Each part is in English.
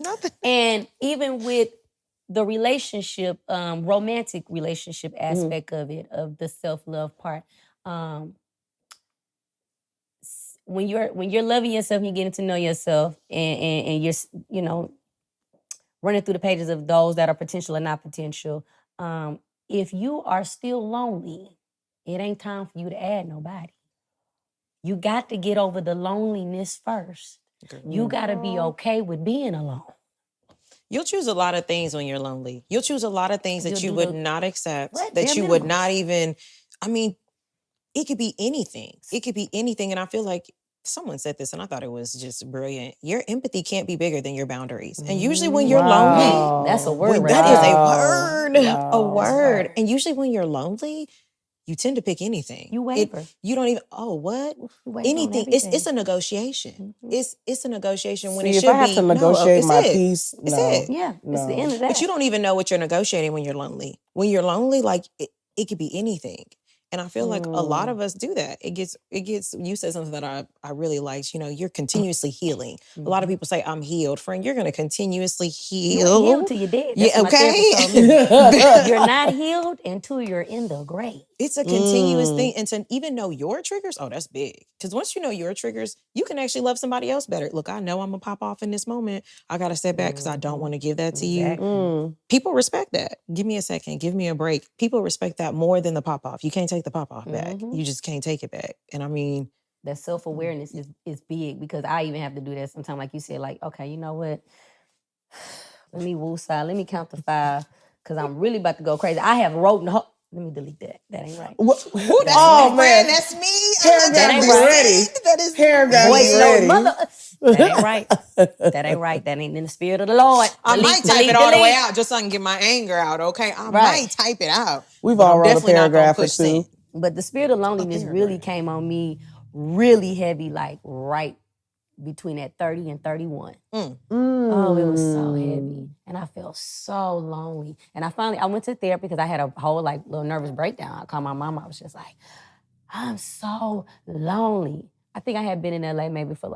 Nothing. And even with the relationship, romantic relationship aspect of it, of the self-love part, when you're loving yourself and you're getting to know yourself, and you're, running through the pages of those that are potential and not potential, if you are still lonely, it ain't time for you to add nobody. You got to get over the loneliness first. You got to be okay with being alone. You'll choose a lot of things when you're lonely. You'll choose a lot of things that you would not accept, that you would not even, it could be anything. It could be anything. And I feel like someone said this and I thought it was just brilliant. Your empathy can't be bigger than your boundaries. And usually when you're lonely, that's a word. That is a word. A word. And usually when you're lonely, you tend to pick anything. You waver. You don't even, what? Anything. It's a negotiation. It's a negotiation when it should be. If I have to negotiate my peace, it's it. Yeah, it's the end of that. But you don't even know what you're negotiating when you're lonely. When you're lonely, like it could be anything. And I feel like a lot of us do that. It gets, you said something that I really liked, you're continuously healing. A lot of people say, I'm healed. Friend, you're going to continuously heal. You're healed till you're dead. That's okay. You're not healed until you're in the grave. It's a continuous thing. And to even know your triggers, that's big. Because once you know your triggers, you can actually love somebody else better. Look, I know I'm going to pop off in this moment. I got to step back because I don't want to give that to you. People respect that. Give me a second. Give me a break. People respect that more than the pop off. You can't take the pop off back. You just can't take it back. And that self-awareness is big, because I even have to do that sometimes. Like you said, like, okay, you know what? Let me woosah. Let me count to 5 because I'm really about to go crazy. I have wrote. Let me delete that. That ain't right. Man, that's me. That ain't ready. That is ready. That ain't right. That ain't right. That ain't in the spirit of the Lord. I might type it all the way out just so I can get my anger out, okay? I might type it out. We've all wrote a paragraph or two. But the spirit of loneliness really came on me really heavy, like right between that 30 and 31. Oh, it was so heavy. And I felt so lonely. And I went to therapy because I had a whole little nervous breakdown. I called my mom. I was just like, I'm so lonely. I think I had been in LA maybe for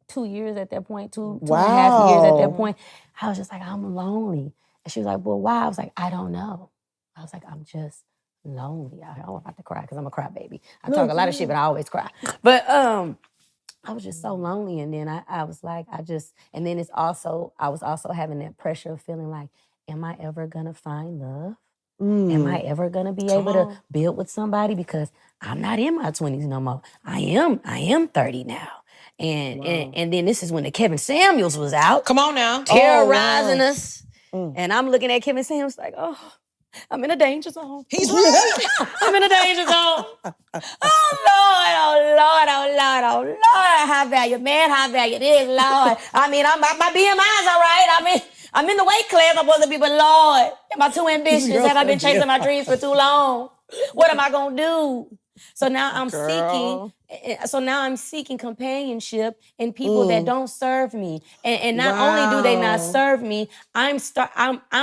2 years at that point, two and a half years at that point. I was just like, I'm lonely. And she was like, well, why? I was like, I don't know. I was like, I'm just lonely. I don't have to cry because I'm a crybaby. I talk a lot of shit, but I always cry. But I was just so lonely. And then I was like, and then I was also having that pressure of feeling like, am I ever gonna find love? Am I ever gonna be able to build with somebody? Because I'm not in my 20s no more. I am 30 now. And then this is when the Kevin Samuels was out. Come on now. Terrorizing us. And I'm looking at Kevin Samuels like, I'm in a danger zone. He's right. I'm in a danger zone. Oh, Lord. High value, man, high value. This, Lord. My BMI's all right. I'm in the weight class I'm supposed to be, but Lord, am I too ambitious? Have I been chasing my dreams for too long? What am I going to do? So now I'm seeking companionship in people that don't serve me. And not only do they not serve me, I'm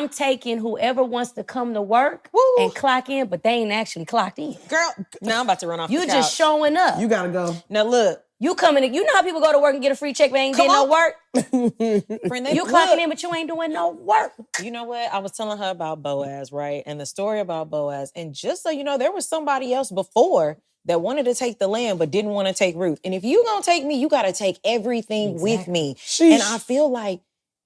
taking whoever wants to come to work and clock in, but they ain't actually clocked in. Girl, now I'm about to run off the couch. You just showing up. You gotta go. Now look. You know how people go to work and get a free check, but ain't did no work? Friend, you clocking in, but you ain't doing no work. You know what? I was telling her about Boaz, right? And the story about Boaz. And just so you know, there was somebody else before that wanted to take the land but didn't want to take Ruth. And if you gonna take me, you gotta take everything with me. Sheesh. And I feel like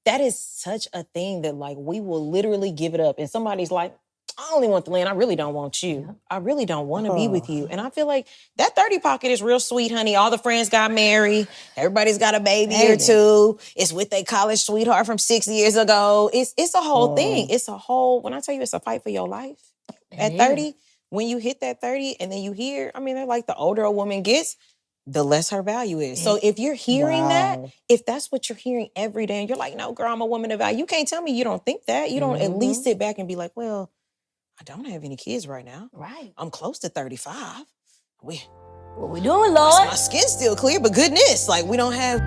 that is such a thing that we will literally give it up. And somebody's like, I only want the land. I really don't want you. Yeah. I really don't want to be with you. And I feel like that 30 pocket is real sweet, honey. All the friends got married. Everybody's got a baby or two. It's with their college sweetheart from 6 years ago. It's a whole thing. It's a whole, when I tell you it's a fight for your life. At 30, when you hit that 30 and then you hear, they're like the older a woman gets, the less her value is. So if you're hearing that, if that's what you're hearing every day and you're like, no, girl, I'm a woman of value. You can't tell me you don't think that. You don't at least sit back and be like, well, I don't have any kids right now. Right. I'm close to 35. What we doing, Lord? My skin's still clear, but goodness, we don't have